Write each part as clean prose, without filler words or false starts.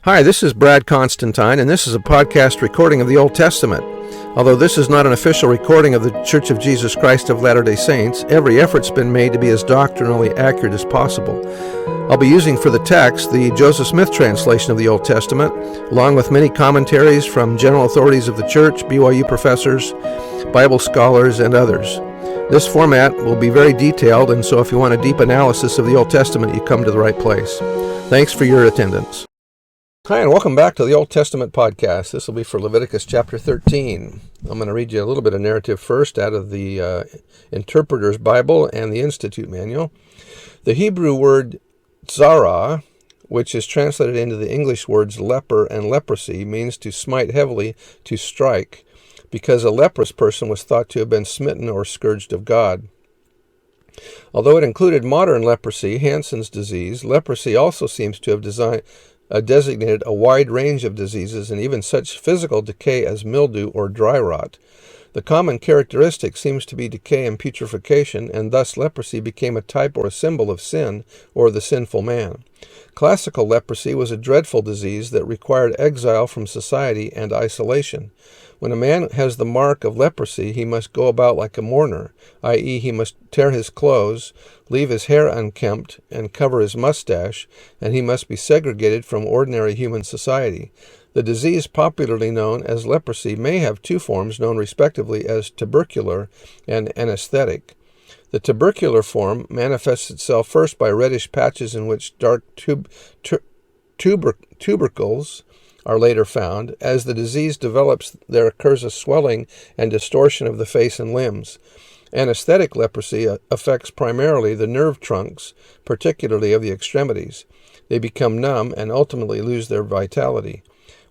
Hi, this is Brad Constantine, and this is a podcast recording of the Old Testament. Although this is not an official recording of the Church of Jesus Christ of Latter-day Saints, every effort's been made to be as doctrinally accurate as possible. I'll be using for the text the Joseph Smith translation of the Old Testament, along with many commentaries from general authorities of the Church, BYU professors, Bible scholars, and others. This format will be very detailed, and so if you want a deep analysis of the Old Testament, you come to the right place. Thanks for your attendance. Hi, and welcome back to the Old Testament podcast. This will be for Leviticus chapter 13. I'm going to read you a little bit of narrative first out of the Interpreter's Bible and the Institute Manual. The Hebrew word tzara, which is translated into the English words leper and leprosy, means to smite heavily, to strike, because a leprous person was thought to have been smitten or scourged of God. Although it included modern leprosy, Hansen's disease, leprosy also seems to have designated a wide range of diseases and even such physical decay as mildew or dry rot. The common characteristic seems to be decay and putrefaction, and thus leprosy became a type or a symbol of sin or the sinful man. Classical leprosy was a dreadful disease that required exile from society and isolation. When a man has the mark of leprosy, he must go about like a mourner, i.e., he must tear his clothes, leave his hair unkempt, and cover his mustache, and he must be segregated from ordinary human society. The disease popularly known as leprosy may have two forms known respectively as tubercular and anesthetic. The tubercular form manifests itself first by reddish patches in which dark tubercles are later found. As the disease develops, there occurs a swelling and distortion of the face and limbs. Anesthetic leprosy affects primarily the nerve trunks, particularly of the extremities. They become numb and ultimately lose their vitality.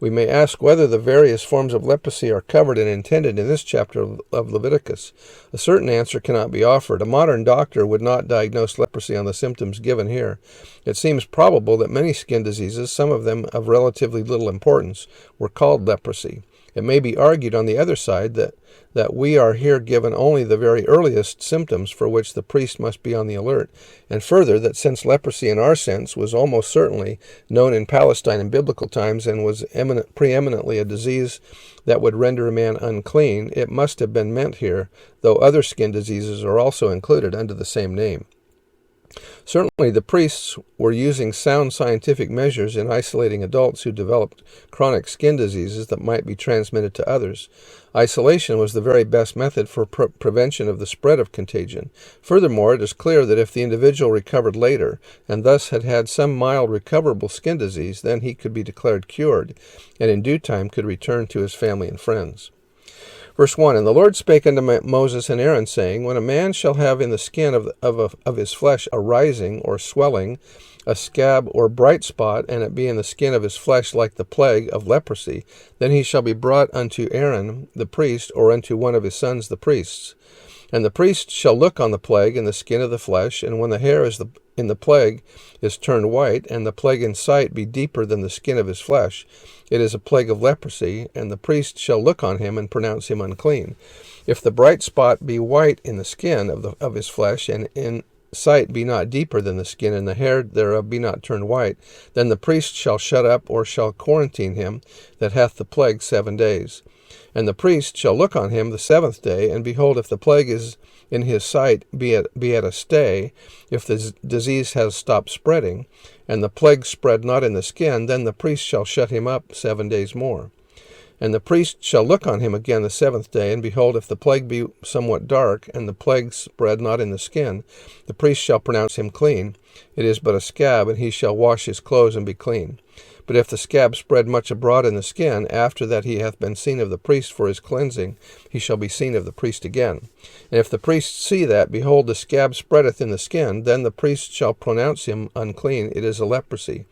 We may ask whether the various forms of leprosy are covered and intended in this chapter of Leviticus. A certain answer cannot be offered. A modern doctor would not diagnose leprosy on the symptoms given here. It seems probable that many skin diseases, some of them of relatively little importance, were called leprosy. It may be argued on the other side that we are here given only the very earliest symptoms for which the priest must be on the alert, and further that since leprosy in our sense was almost certainly known in Palestine in biblical times and was preeminently a disease that would render a man unclean, it must have been meant here, though other skin diseases are also included under the same name. Certainly, the priests were using sound scientific measures in isolating adults who developed chronic skin diseases that might be transmitted to others. Isolation was the very best method for prevention of the spread of contagion. Furthermore, it is clear that if the individual recovered later, and thus had had some mild recoverable skin disease, then he could be declared cured, and in due time could return to his family and friends. Verse 1, And the Lord spake unto Moses and Aaron, saying, When a man shall have in the skin of his flesh a rising or swelling, a scab or bright spot, and it be in the skin of his flesh like the plague of leprosy, then he shall be brought unto Aaron the priest, or unto one of his sons the priests. And the priest shall look on the plague in the skin of the flesh, and when the hair in the plague is turned white, and the plague in sight be deeper than the skin of his flesh, it is a plague of leprosy, and the priest shall look on him and pronounce him unclean. If the bright spot be white in the skin of his flesh, and in sight be not deeper than the skin, and the hair thereof be not turned white, then the priest shall shut up or shall quarantine him that hath the plague 7 days. And the priest shall look on him the 7th day, and behold, if the plague is in his sight, be at a stay, if the disease has stopped spreading, and the plague spread not in the skin, then the priest shall shut him up 7 days more. And the priest shall look on him again the 7th day, and behold, if the plague be somewhat dark, and the plague spread not in the skin, the priest shall pronounce him clean. It is but a scab, and he shall wash his clothes and be clean. But if the scab spread much abroad in the skin, after that he hath been seen of the priest for his cleansing, he shall be seen of the priest again. And if the priest see that, behold, the scab spreadeth in the skin, then the priest shall pronounce him unclean. It is a leprosy.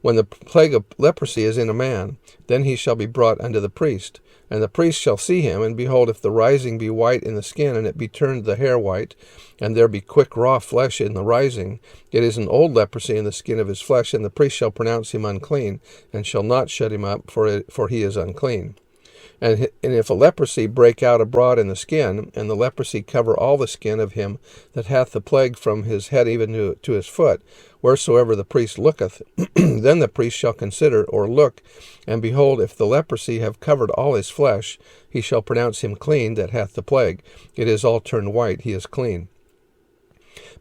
When the plague of leprosy is in a man, then he shall be brought unto the priest. And the priest shall see him, and behold, if the rising be white in the skin, and it be turned the hair white, and there be quick raw flesh in the rising, it is an old leprosy in the skin of his flesh, and the priest shall pronounce him unclean, and shall not shut him up, for he is unclean. And if a leprosy break out abroad in the skin, and the leprosy cover all the skin of him that hath the plague from his head even to his foot, wheresoever the priest looketh, then the priest shall consider or look, and behold, if the leprosy have covered all his flesh, he shall pronounce him clean that hath the plague. It is all turned white, he is clean.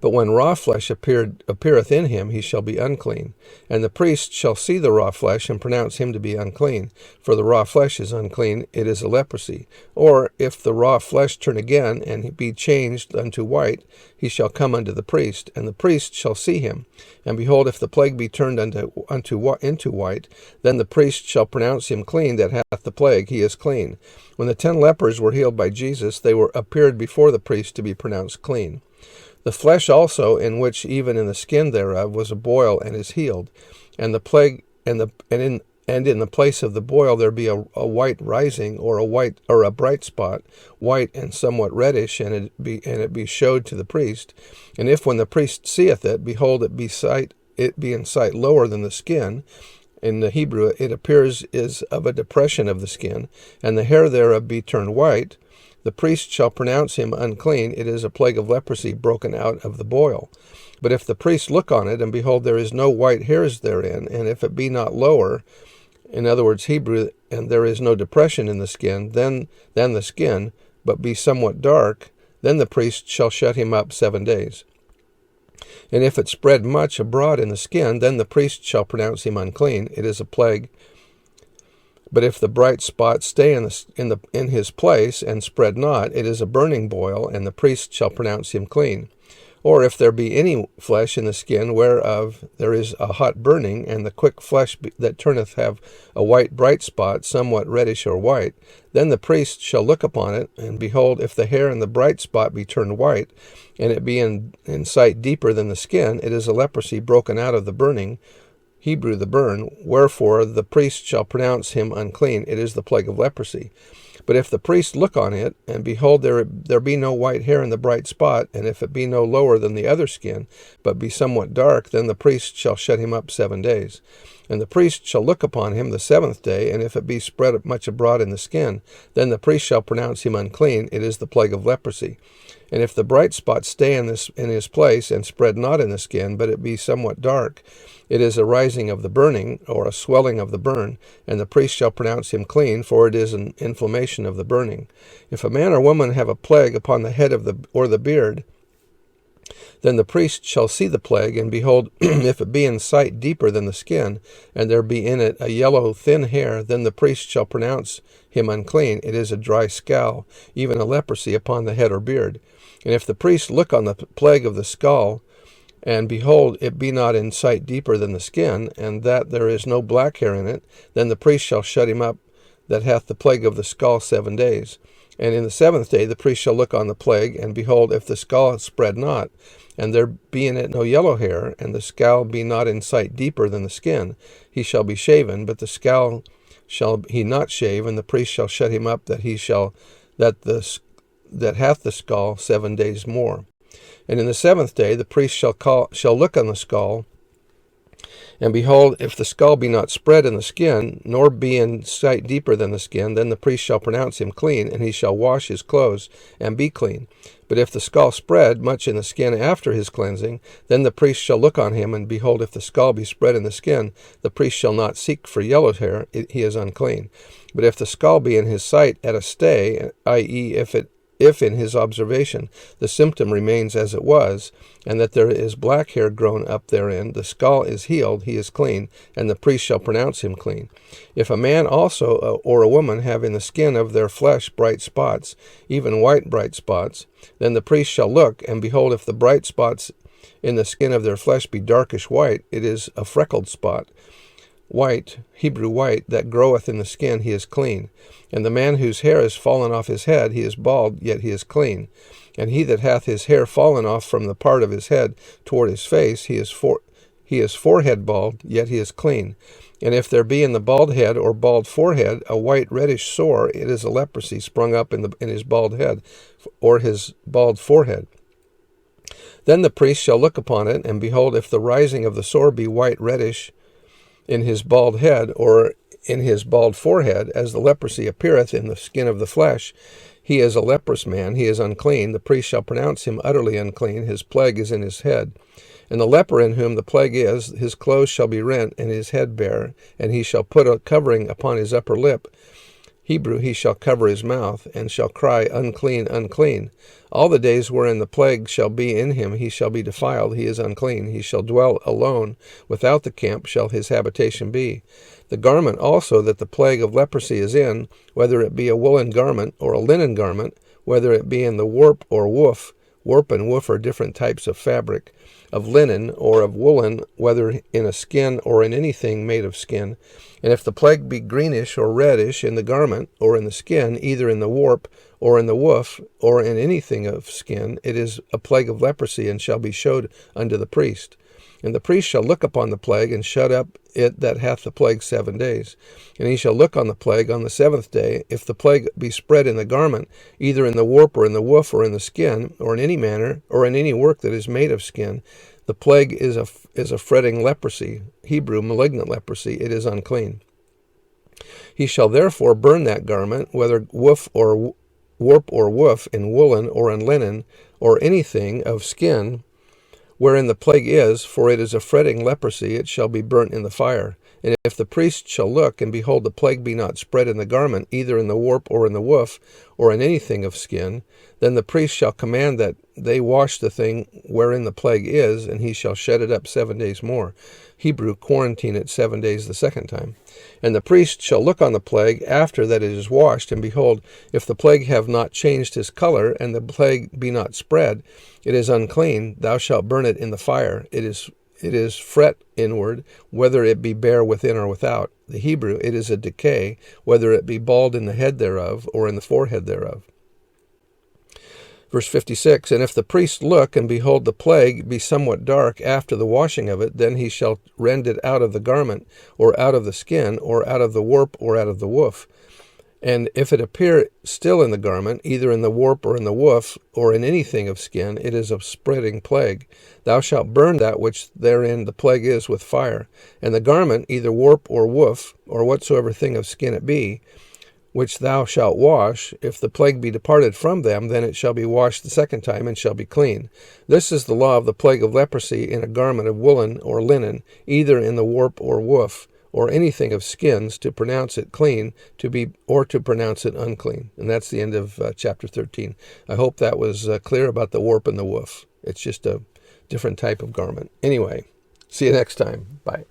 But when raw flesh appeareth in him, he shall be unclean. And the priest shall see the raw flesh, and pronounce him to be unclean. For the raw flesh is unclean, it is a leprosy. Or if the raw flesh turn again, and be changed unto white, he shall come unto the priest, and the priest shall see him. And behold, if the plague be turned into white, then the priest shall pronounce him clean that hath the plague, he is clean. When the 10 lepers were healed by Jesus, they appeared before the priest to be pronounced clean. The flesh also, in which even in the skin thereof was a boil, and is healed, and the plague, and in the place of the boil there be a white rising, or a bright spot, white and somewhat reddish, and it be showed to the priest. And if when the priest seeth it, behold, it be in sight lower than the skin. In the Hebrew it appears is of a depression of the skin, and the hair thereof be turned white, the priest shall pronounce him unclean. It is a plague of leprosy broken out of the boil. But if the priest look on it, and behold, there is no white hairs therein, and if it be not lower, in other words, Hebrew, and there is no depression in the skin, than the skin, but be somewhat dark, then the priest shall shut him up 7 days. And if it spread much abroad in the skin, then the priest shall pronounce him unclean. It is a plague. But if the bright spot stay in his place, and spread not, it is a burning boil, and the priest shall pronounce him clean. Or if there be any flesh in the skin, whereof there is a hot burning, and the quick flesh that turneth have a white bright spot, somewhat reddish or white, then the priest shall look upon it, and behold, if the hair and the bright spot be turned white, and it be in sight deeper than the skin, it is a leprosy broken out of the burning, Hebrew, the burn, wherefore the priest shall pronounce him unclean. It is the plague of leprosy. But if the priest look on it, and behold, there be no white hair in the bright spot, and if it be no lower than the other skin, but be somewhat dark, then the priest shall shut him up 7 days. And the priest shall look upon him the 7th day, and if it be spread much abroad in the skin, then the priest shall pronounce him unclean. It is the plague of leprosy. And if the bright spot stay in his place, and spread not in the skin, but it be somewhat dark, it is a rising of the burning, or a swelling of the burn, and the priest shall pronounce him clean, for it is an inflammation of the burning. If a man or woman have a plague upon the head or the beard, then the priest shall see the plague, and behold, if it be in sight deeper than the skin, and there be in it a yellow thin hair, then the priest shall pronounce him unclean. It is a dry scowl, even a leprosy upon the head or beard. And if the priest look on the plague of the skull, and behold, it be not in sight deeper than the skin, and that there is no black hair in it, then the priest shall shut him up that hath the plague of the skull 7 days. And in the 7th day the priest shall look on the plague, and behold, if the skull spread not, and there be in it no yellow hair, and the skull be not in sight deeper than the skin, he shall be shaven, but the skull shall he not shave, and the priest shall shut him up that hath the skull 7 days more. And in the 7th day the priest shall look on the skull, and behold, if the skull be not spread in the skin, nor be in sight deeper than the skin, then the priest shall pronounce him clean, and he shall wash his clothes, and be clean. But if the skull spread much in the skin after his cleansing, then the priest shall look on him, and behold, if the skull be spread in the skin, the priest shall not seek for yellow hair, he is unclean. But if the skull be in his sight at a stay, i.e., if in his observation the symptom remains as it was, and that there is black hair grown up therein, the skull is healed, he is clean, and the priest shall pronounce him clean. If a man also or a woman have in the skin of their flesh bright spots, even white bright spots, then the priest shall look, and behold, if the bright spots in the skin of their flesh be darkish white, it is a freckled spot. White, Hebrew white, that groweth in the skin, he is clean. And the man whose hair is fallen off his head, he is bald, yet he is clean. And he that hath his hair fallen off from the part of his head toward his face, he is forehead bald, yet he is clean. And if there be in the bald head or bald forehead a white reddish sore, it is a leprosy sprung up in his bald head or his bald forehead. Then the priest shall look upon it, and behold, if the rising of the sore be white reddish in his bald head, or in his bald forehead, as the leprosy appeareth in the skin of the flesh, he is a leprous man, he is unclean. The priest shall pronounce him utterly unclean. His plague is in his head. And the leper in whom the plague is, his clothes shall be rent, and his head bare, and he shall put a covering upon his upper lip. Hebrew, he shall cover his mouth, and shall cry, Unclean, unclean. All the days wherein the plague shall be in him, he shall be defiled, he is unclean. He shall dwell alone, without the camp shall his habitation be. The garment also that the plague of leprosy is in, whether it be a woolen garment or a linen garment, whether it be in the warp or woof, warp and woof are different types of fabric, of linen or of woolen, whether in a skin or in anything made of skin. And if the plague be greenish or reddish in the garment or in the skin, either in the warp or in the woof or in anything of skin, it is a plague of leprosy, and shall be showed unto the priest. And the priest shall look upon the plague, and shut up it that hath the plague 7 days. And he shall look on the plague on the 7th day. If the plague be spread in the garment, either in the warp or in the woof or in the skin, or in any manner, or in any work that is made of skin, the plague is a fretting leprosy, Hebrew, malignant leprosy, it is unclean. He shall therefore burn that garment, whether woof or warp or woof, in woolen or in linen, or anything of skin, wherein the plague is, for it is a fretting leprosy, it shall be burnt in the fire. And if the priest shall look, and behold, the plague be not spread in the garment, either in the warp or in the woof, or in anything of skin, then the priest shall command that they wash the thing wherein the plague is, and he shall shut it up 7 days more. Hebrew, quarantine it 7 days the second time. And the priest shall look on the plague after that it is washed, and behold, if the plague have not changed his color, and the plague be not spread, it is unclean. Thou shalt burn it in the fire. It is fret inward, whether it be bare within or without. The Hebrew, it is a decay, whether it be bald in the head thereof, or in the forehead thereof. Verse 56, And if the priest look, and behold, the plague be somewhat dark after the washing of it, then he shall rend it out of the garment, or out of the skin, or out of the warp, or out of the woof. And if it appear still in the garment, either in the warp or in the woof, or in anything of skin, it is a spreading plague. Thou shalt burn that which therein the plague is with fire. And the garment, either warp or woof, or whatsoever thing of skin it be, which thou shalt wash, if the plague be departed from them, then it shall be washed the second time, and shall be clean. This is the law of the plague of leprosy in a garment of woolen or linen, either in the warp or woof, or anything of skins, to pronounce it clean, or to pronounce it unclean. And that's the end of chapter 13. I hope that was clear about the warp and the woof. It's just a different type of garment. Anyway, see you next time. Bye.